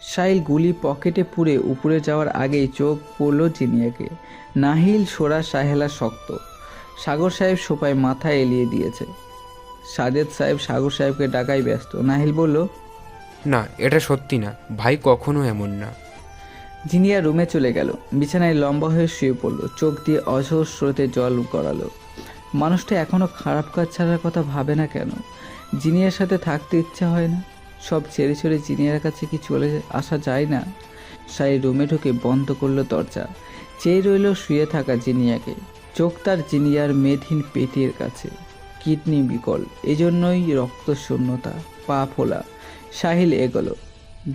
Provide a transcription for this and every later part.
সাহিল গুলি পকেটে পুরে উপরে যাওয়ার আগেই চোখ পড়ল জিনিয়াকে। নাহিল সোরা, সাহেলা শক্ত। সাগর সাহেব সোফায় মাথা এলিয়ে দিয়েছে। সাজেদ সাহেব সাগর সাহেবকে ডাকাই ব্যস্ত। নাহিল বলল, না, এটা সত্যি না, ভাই কখনো এমন না। জিনিয়া রুমে চলে গেল। বিছানায় লম্বা হয়ে শুয়ে পড়ল। চোখ দিয়ে অঝোর স্রোতে জল গড়ালো। মানুষটা এখনো খারাপ কাজ ছাড়ার কথা ভাবে না কেন? জিনিয়ার সাথে থাকতে ইচ্ছা হয় না? সব ছেড়ে ছেড়ে জিনিয়ার কাছে কি চলে আসা যায় না? সাই রুমে ঢুকে বন্ধ করলো দরজা। চেয়ে রইল শুয়ে থাকা জিনিয়াকে। চোখ তার জিনিয়ার মেদহীন পেটের কাছে। কিডনি বিকল, এজন্যই রক্তশূন্যতা, পা ফোলা। সাহিল এগোলো,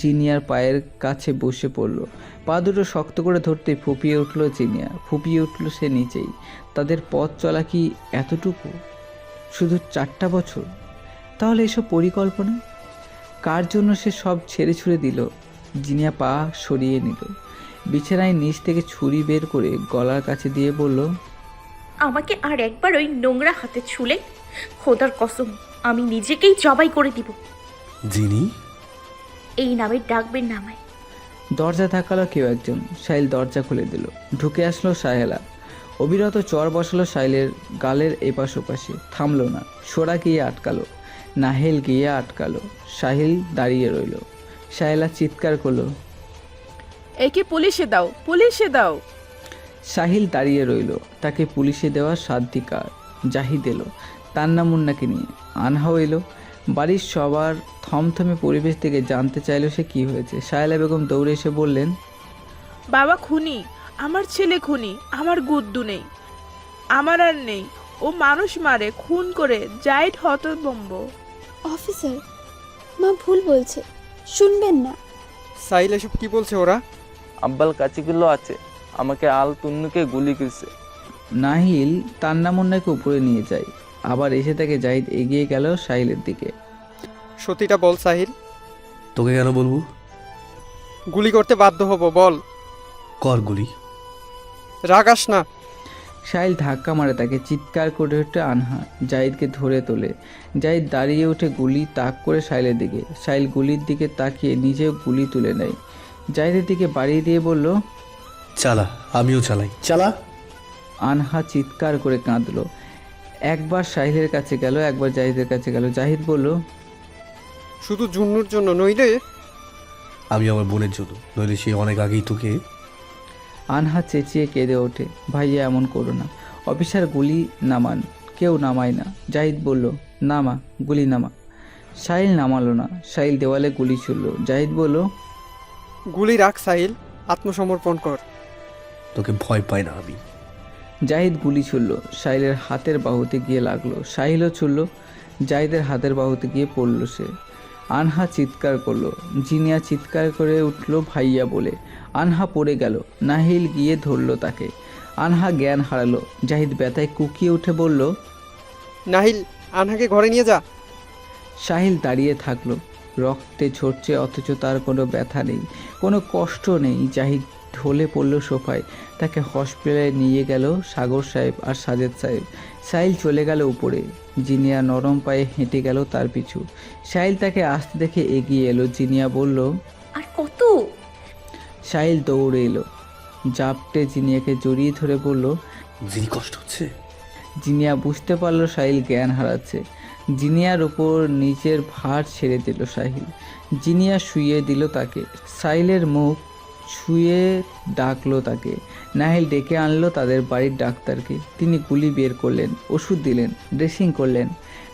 জিনিয়ার পায়ের কাছে বসে পড়ল। পা দুটো শক্ত করে ধরতে ফুপিয়ে উঠল জিনিয়া। ফুপিয়ে উঠল সে নিচেই। তাদের পথ চলা কি এতটুকু? শুধু 4টা বছর? তাহলে এসব পরিকল্পনা? কার জন্য সে সব ছেড়ে ছুড়ে দিল? জিনিয়া পা সরিয়ে নিল। বিছানায় নিচ থেকে ছুরি বের করে গলার কাছে দিয়ে বলল, আমাকে আর একবার ওই নোংরা হাতে ছুলে খোদার কসম আমি নিজেকেই জবাই করে দিব। জিনি, এই নামে ডাকবেন না আমায়। দরজা ধাক্কালো কেউ একজন। সাহিল দরজা খুলে দিল। ঢুকে আসলো সাহেলা। অবিরত চর বসালো সাহিলের গালের এপাশ ওপাশে। থামলো না। সোরা গিয়ে আটকালো। নাহিল গিয়ে আটকালো। সাহিল দাঁড়িয়ে রইল। সাহেলা চিৎকার করলো, একে পুলিশে দাও, পুলিশে দাও। সাহিল দাঁড়িয়ে রইল। তাকে পুলিশে দেওয়ার সাধ্যি কার? জাহিদ এলো তান্না মুন্নাকে নিয়ে। আনহাও এলো। বাড়ির সবার থমথমে পরিবেশ থেকে জানতে চাইল সে কি হয়েছে। সাহেলা বেগম দৌড়ে এসে বললেন, বাবা খুনি, আমার ছেলে খুনি, আমার গুদ্দু নেই, আমার আর নেই। ও মানুষ মারে, খুন করে, জাহিদ হতভম্ব। অফিসার, মা ভুল বলছে, শুনবেন না। সাহিল এসব কি বলছে ওরা? আব্বাল কাচিগুলো আছে, আমাকে আল তুন্নুকে গুলি করছে। নাহিল তান্না মুন্নাকে উপরে নিয়ে যায়। আবার এসে তাকে জাহিদ এগিয়ে গেল সাহিলের দিকে। সত্যিটা বল সাহিল। তোকে কেন বলবো? গুলি করতে বাধ্য হব, বল। কর গুলি। রাগাস না। সাহিল ধাক্কা মারে তাকে। চিৎকার করে ওঠে আনহা। জাহিদকে ধরে তোলে। জাহিদ দাঁড়িয়ে উঠে গুলি তাক করে সাহিলের দিকে। সাহিল গুলির দিকে তাকিয়ে নিজেও গুলি তুলে নেয়। জাহিদের দিকে বাড়িয়ে দিয়ে বলল, চালা, আমিও চালাই, চালা। আনহা চিৎকার করে কাঁদলো। একবার সাহিলের কাছে গেল, একবার জাহিদের কাছে গেল। জাহিদ বলল, শুধু জুন্নুর জন্য, নইলে আমি আমার বোনের জন্য, নইলে সে অনেক আগেই তোকে। আনহা চেঁচিয়ে কেঁদে ওঠে, ভাইয়া এমন করো না, অফিসার গুলি নামান। কেউ নামায় না। জাহিদ বলল, নামা, গুলি নামা। সাহিল নামালো না। সাহিল দেওয়ালে গুলি ছুড়ল। জাহিদ বলল, গুলি রাখ সাহিল, আত্মসমর্পণ কর। তোকে ভয় পাই না আমি। জাহিদ গুলি ছুড়ল। সাহিলের হাতের বাহুতে গিয়ে লাগলো। সাহিলও ছুড়ল। জাহিদের হাতের বাহুতে গিয়ে পড়ল সে। আনহা চিৎকার করলো। জিনিয়া চিৎকার করে উঠল ভাইয়া বলে। আনহা পড়ে গেল। নাহিল গিয়ে ধরলো তাকে। আনহা জ্ঞান হারালো। জাহিদ ব্যথায় কুকিয়ে উঠে বলল, নাহিল, আনহাকে ঘরে নিয়ে যা। সাহিল দাঁড়িয়ে থাকলো। রক্তে ঝরছে, অথচ তার কোনো ব্যথা নেই, কোনো কষ্ট নেই। জাহিদ ঢলে পড়ল সোফায়। তাকে হসপিটালে নিয়ে গেল সাগর সাহেব আর সাজেদ সাহেব। সাহিল চলে গেল উপরে। জিনিয়া নরম পায়ে হেঁটে গেল তার পিছু। সাহিল তাকে আসতে দেখে এগিয়ে এলো। জিনিয়া বলল, আর কত? সাহিল দৌড়ে এলো। জাপটে জিনিয়াকে জড়িয়ে ধরে বলল, জিনি কষ্ট হচ্ছে? জিনিয়া বুঝতে পারলো সাহিল জ্ঞান হারাচ্ছে। জিনিয়ার উপর নিচের ভার ছেড়ে দিল সাহিল। জিনিয়া শুইয়ে দিল তাকে। সাহিলের মুখ ছুঁয়ে ডাকলো তাকে। নাহিল ডেকে আনলো তাদের বাড়ির ডাক্তারকে। তিনি গুলি বের করলেন, ওষুধ দিলেন, ড্রেসিং করলেন।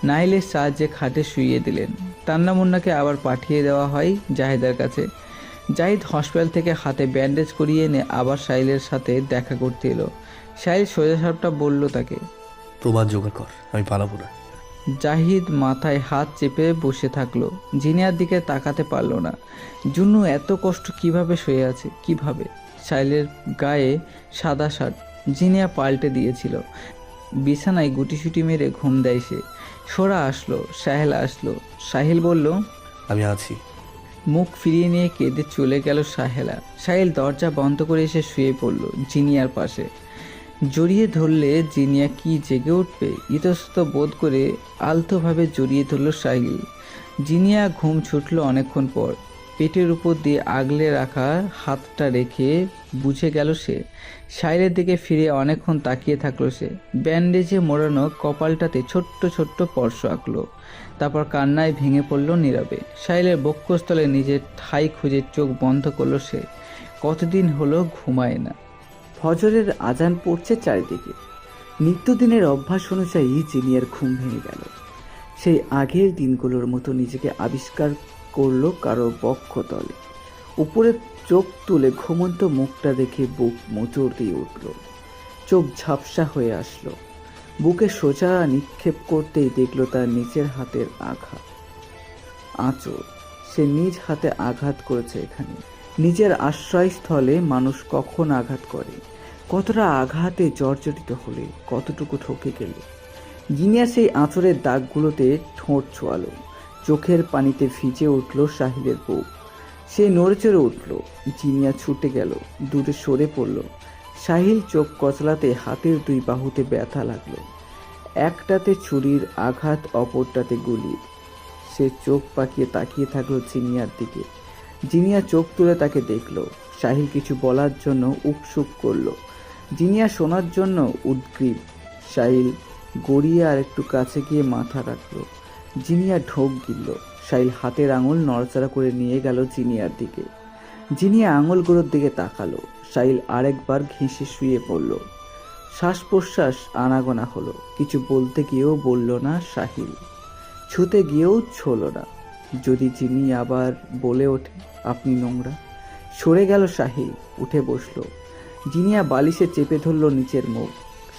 নাহিলের সাহায্যে খাটে শুইয়ে দিলেন। তান্না মুন্নাকে আবার পাঠিয়ে দেওয়া হয় জাহিদের কাছে। জাহিদ হসপিটাল থেকে হাতে ব্যান্ডেজ করিয়ে এনে আবার সাহিলের সাথে দেখা করতে এলো। সাহিল সোজাসাপটা বলল তাকে, প্রমাণ জোগাড় কর, আমি পালাবো না। জাহিদ মাথায় হাত চেপে বসে থাকলো। জিনিয়ার দিকে তাকাতে পারল না। জুন্নু এত কষ্ট কিভাবে শুয়ে আছে, কিভাবে? সাহিলের গায়ে সাদা শার্ট জিনিয়া পাল্টে দিয়েছিল। বিছানায় গুটিসুটি মেরে ঘুম দেয় সে। সোরা আসলো, সাহেল আসলো। সাহিল বলল, আমি আছি। মুখ ফিরিয়ে নিয়ে কেঁদে চলে গেল সাহেলা। সাহিল দরজা বন্ধ করে এসে শুয়ে পড়ল জিনিয়ার পাশে। জড়িয়ে ধরলে জিনিয়া কি জেগে উঠবে? ইতস্তত বোধ করে আলতোভাবে জড়িয়ে ধরল সাহিল। জিনিয়া ঘুম ছুটল অনেকক্ষণ পর। পেটের উপর দিয়ে আগলে রাখা হাতটা রেখে বুঝে গেল সে। সাহিলের দিকে ফিরে অনেকক্ষণ তাকিয়ে থাকলো সে। ব্যান্ডেজে মোড়ানো কপালটাতে ছোট্ট ছোট্ট স্পর্শ আঁকলো, তারপর কান্নায় ভেঙে পড়ল নীরবে। সাহিলের বক্ষস্থলে নিজের ঠাই খুঁজে চোখ বন্ধ করলো সে। কতদিন হলো ঘুমায় না। ফজরের আজান পড়ছে চারিদিকে। নিত্যদিনের অভ্যাস অনুযায়ী জিনিয়ার ঘুম ভেঙে গেল। সেই আগের দিনগুলোর মতো নিজেকে আবিষ্কার করলো কারো বক্ষতলে। উপরে চোখ তুলে ঘুমন্ত মুখটা দেখে বুক মোচড় দিয়ে উঠল। চোখ ঝাপসা হয়ে আসলো। বুকে সোজা নিক্ষেপ করতেই দেখলো তার নিচের হাতের আঘাত। আঁচড়। সে নিজ হাতে আঘাত করেছে এখানে। নিজের আশ্রয়স্থলে মানুষ কখন আঘাত করে, কতটা আঘাতে জর্জরিত হলে, কতটুকু ঠকে গেলে। জিনিয়া সেই আঁচড়ের দাগগুলোতে ঠোঁট ছোঁয়ালো। চোখের পানিতে ভিজে উঠল সাহিলের বুক। সে নড়েচড়ে উঠল। জিনিয়া ছুটে গেল, দূরে সরে পড়ল। সাহিল চোখ কচলাতে হাতের দুই বাহুতে ব্যথা লাগলো। একটাতে ছুরির আঘাত, অপরটাতে গুলি। সে চোখ পাকিয়ে তাকিয়ে থাকলো জিনিয়ার দিকে। জিনিয়া চোখ তুলে তাকে দেখলো। সাহিল কিছু বলার জন্য উকসুক করলো। জিনিয়া শোনার জন্য উদ্গ্রীব। সাহিল গড়িয়ে আর একটু কাছে গিয়ে মাথা রাখলো। জিনিয়া ঢোক গিলল। সাহিল হাতের আঙুল নড়াচড়া করে নিয়ে গেল জিনিয়ার দিকে। জিনিয়া আঙুলগুলোর দিকে তাকালো। সাহিল আরেকবার ঘেঁষে শুয়ে পড়ল। শ্বাস প্রশ্বাস আনাগোনা হলো। কিছু বলতে গিয়েও বলল না সাহিল, ছুতে গিয়েও ছোল না। যদি জিনি আবার বলে ওঠে আপনি নোংরা। সরে গেল সাহিল, উঠে বসলো। জিনিয়া বালিশে চেপে ধরল নিচের মুখ।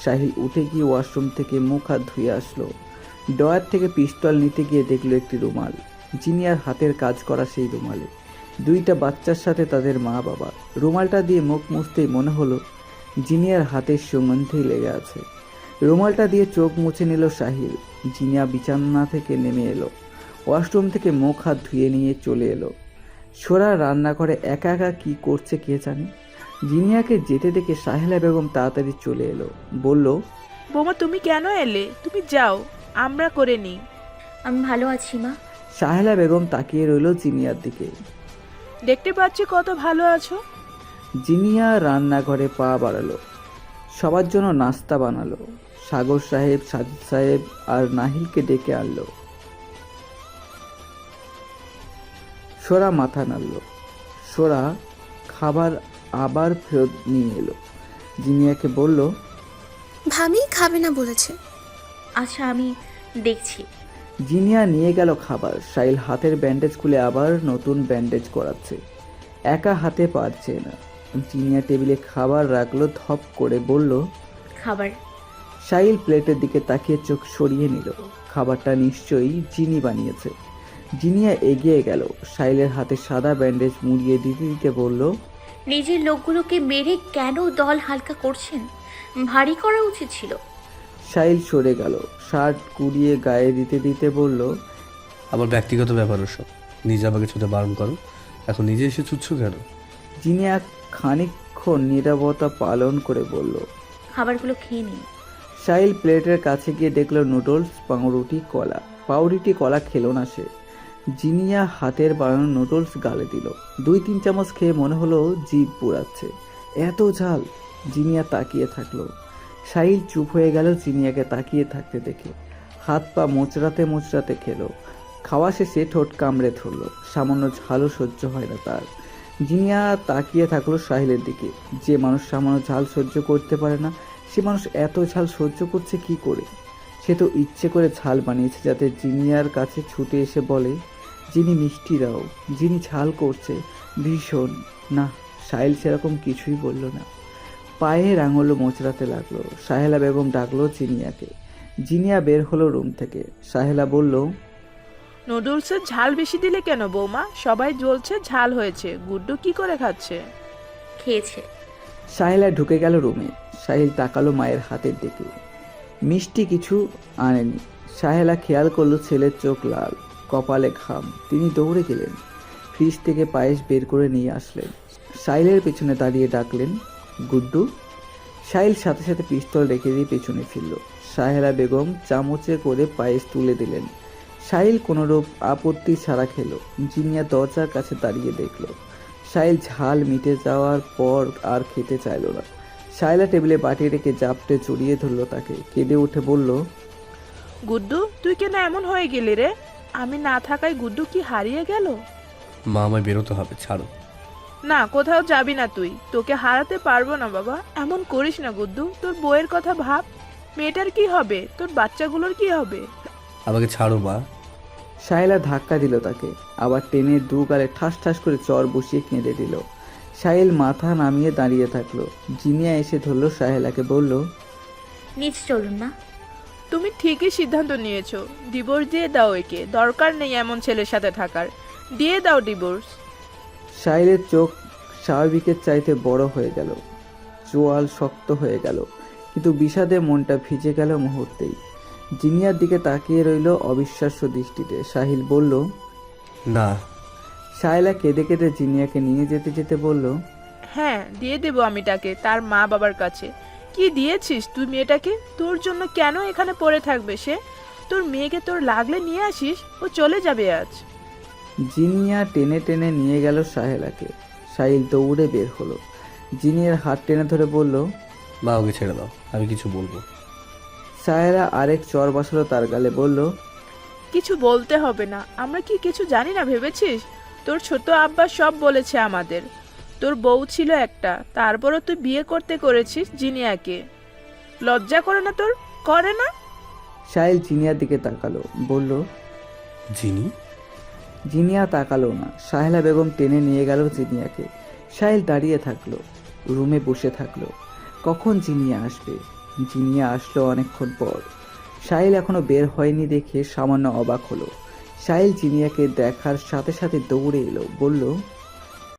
সাহিল উঠে গিয়ে ওয়াশরুম থেকে মুখ হাত ধুয়ে আসলো। ডয়ার থেকে পিস্তল নিতে গিয়ে দেখলো একটি রুমাল। জিনিয়ার হাতের কাজ করা সেই রুমালে দুইটা বাচ্চার সাথে তাদের মা বাবা। রুমালটা দিয়ে মুখ মুছতেই মনে হলো জিনিয়ার হাতের সুগন্ধেই লেগে আছে। রুমালটা দিয়ে চোখ মুছে নিল সাহিল। জিনিয়া বিছানা থেকে নেমে এলো। ওয়াশরুম থেকে মুখ হাত ধুয়ে নিয়ে চলে এলো। সোরা রান্নাঘরে একা একা কি করছে কে জানে। জিনিয়াকে যেতে দেখে সাহেলা বেগম তাড়াতাড়ি চলে এলো। বলল, বৌমা তুমি কেন এলে? তুমি যাও, আমরা করে নিই। আমি ভালো আছি মা। সাহেলা বেগম তাকিয়ে রইল জিনিয়ার দিকে। দেখতে পাচ্ছি কত ভালো আছো। জিনিয়া রান্নাঘরে পা বাড়ালো। সবার জন্য নাস্তা বানালো। সাগর সাহেব, সাজিদ সাহেব আর নাহিলকে ডেকে আনলো। সোরা মাথা নাড়ল। সোরা খাবার আবার ফেরত নিয়ে এলো। জিনিয়াকে বলল, ভাবি খাবে না বলেছে। আচ্ছা আমি দেখছি। জিনিয়া নিয়ে গেল খাবার। সাহিল হাতের ব্যান্ডেজ খুলে আবার নতুন ব্যান্ডেজ করাচ্ছে। একা হাতে পারছে না। জিনিয়া টেবিলে খাবার রাখলো, ধপ করে বলল, খাবার। সাহিল প্লেটের দিকে তাকিয়ে চোখ সরিয়ে নিল। খাবারটা নিশ্চয়ই জিনি বানিয়েছে। জিনিয়া এগিয়ে গেল। সাহিলের হাতে সাদা ব্যান্ডেজ মুড়িয়ে দিতে দিতে বলল, নিজের লোকগুলোকে মেরে কেন দল হালকা করছেন? ভারী করা উচিত ছিল। সাহিল সরে গেল। শার্ট কুড়িয়ে গায়ে দিতে দিতে বলল, আমার ব্যক্তিগত ব্যাপার ওসব। নিজে আমাকে ছুতে বারণ করো, এখন নিজে এসে ছুটছ কেন? জিনিয়া খানিকক্ষণ নীরবতা পালন করে বলল। খাবারগুলো খেয়ে নিন। সাহিল প্লেটের কাছে গিয়ে দেখলো নুডলস, পাউরুটি, কলা। পাউরুটি কলা খেলো না সে। জিনিয়া হাতের বানানো নুডলস গালে দিল। 2-3 চামচ খেয়ে মনে হলো জিভ পুড়াচ্ছে, এত ঝাল। জিনিয়া তাকিয়ে থাকলো। সাহিল চুপ হয়ে গেল জিনিয়াকে তাকিয়ে থাকতে দেখে। হাত পা মোচড়াতে মোচড়াতে খেলো। খাওয়া শেষে ঠোঁট কামড়ে ধরলো। সামান্য ঝালও সহ্য হয় না তার। জিনিয়া তাকিয়ে থাকলো সাহিলের দিকে। যে মানুষ সামান্য ঝাল সহ্য করতে পারে না, সে মানুষ এত ঝাল সহ্য করছে কি করে? সে তো ইচ্ছে করে ঝাল বানিয়েছে যাতে জিনিয়ার কাছে ছুটে এসে বলে, যিনি মিষ্টি দাও। যিনি ঝাল করছে ভীষণ। না, সাহিল সেরকম কিছুই বলল না। পায়ের আঙুল মোচড়াতে লাগলো। সাহেলা বেগম ডাকলো জিনিয়াকে। জিনিয়া বের হলো রুম থেকে। সাহেলা বলল, নুডলসের ঝাল বেশি দিলে কেন বৌমা? সবাই জ্বলছে ঝাল হয়েছে। গুড্ডু কি করে খাচ্ছে? খেয়েছে। সাহেলা ঢুকে গেল রুমে। সাহিল তাকালো মায়ের হাতের দিকে। মিষ্টি কিছু আনেনি। সাহেলা খেয়াল করলো ছেলের চোখ লাল, কপালে ঘাম। তিনি দৌড়ে গেলেন, ফ্রিজ থেকে পায়েস বের করে নিয়ে আসলেন। সাহিলের পেছনে দাঁড়িয়ে ডাকলেন, গুড্ডু। সাহিল সাথে সাথে পিস্তল রেখে দিয়ে পেছনে ফিরল। সাহেলা বেগম চামচে করে পায়েস তুলে দিলেন। সাহিল কোনোরূপ আপত্তি ছাড়া খেলো। জিনিয়া দরজার কাছে দাঁড়িয়ে দেখলো। সাহিল ঝাল মিটে যাওয়ার পর আর খেতে চাইলো না। সাহিলা টেবিলে বাটি রেখে জাপটে জড়িয়ে ধরলো তাকে, কেঁদে উঠে বলল, গুড্ডু তুই কেন এমন হয়ে গেলি রে? আমি না থাকায় গুড্ডু কি হারিয়ে গেল? মা, আমায় বেরোতে হবে, ছাড়ো। না, কোথাও যাবি না তুই। তোকে হারাতে পারবো না বাবা। এমন করিস না গুড্ডু। তোর বইয়ের কথা ভাব। মেয়েটার কি হবে? তোর বাচ্চাগুলোর কি হবে? আমাকে ছাড়ো মা। সাহিলা ধাক্কা দিল তাকে, আবার টেনে দু গালে ঠাস ঠাস করে চর বসিয়ে কেঁদে দিল। সাহিল মাথা নামিয়ে দাঁড়িয়ে থাকলো। জিনিয়া এসে ধরলো সাহেলাকে, বলল, নিচে চলুন না। তুমি ঠিকই সিদ্ধান্ত নিয়েছো। ডিভোর্স দিয়ে দাও একে। দরকার নেই এমন ছেলের সাথে থাকার। দিয়ে দাও ডিভোর্স। সাহিলের চোখ স্বাভাবিকের চাইতে বড় হয়ে গেল, চোয়াল শক্ত হয়ে গেল, কিন্তু বিষাদে মনটা ভিজে গেল মুহূর্তেই। জিনিয়ার দিকে তাকিয়ে রইল অবিশ্বাস্য দৃষ্টিতে। সাহিল বলল, না। সাহেলা কেঁদে কেঁদে জিনিয়াকে নিয়ে যেতে যেতে বলল, হ্যাঁ, দিয়ে দেবো আমি তাকে তার মা বাবার কাছে। কি দিয়েছিস তুই মেয়েটাকে? তোর জন্য কেন এখানে পড়ে থাকবে সে? তোর মেয়েকে তোর লাগলে নিয়ে আসিস, ও চলে যাবে আজ। জিনিয়া টেনে টেনে নিয়ে গেল সাহেলাকে। সাহিল দৌড়ে বের হলো। জিনিয়ার হাত টেনে ধরে বলল, মা, ওকে ছেড়ে দাও, আমি কিছু বলবো। সাহেলা আরেক চর বসালো তার গালে, বলল, কিছু বলতে হবে না। আমরা কি কিছু জানি না ভেবেছিস? তোর ছোট আব্বা সব বলেছে আমাদের। তোর বউ ছিল একটা, তারপরও তুই বিয়ে করতে করেছিস জিনিয়াকে। লজ্জা করে না তোর? করে না? সাহিল জিনিয়ার দিকে তাকালো, বলল, জিনি? জিনিয়া তাকালো না। সাহেলা বেগম টেনে নিয়ে গেল জিনিয়াকে। সাহিল দাঁড়িয়ে থাকলো, রুমে বসে থাকলো। কখন জিনিয়া আসবে? জিনিয়া আসলো অনেকক্ষণ পর। সাহিল এখনো বের হয়নি দেখে সামান্য অবাক হলো। সাহিল জিনিয়াকে দেখার সাথে সাথে দৌড়ে এলো, বলল,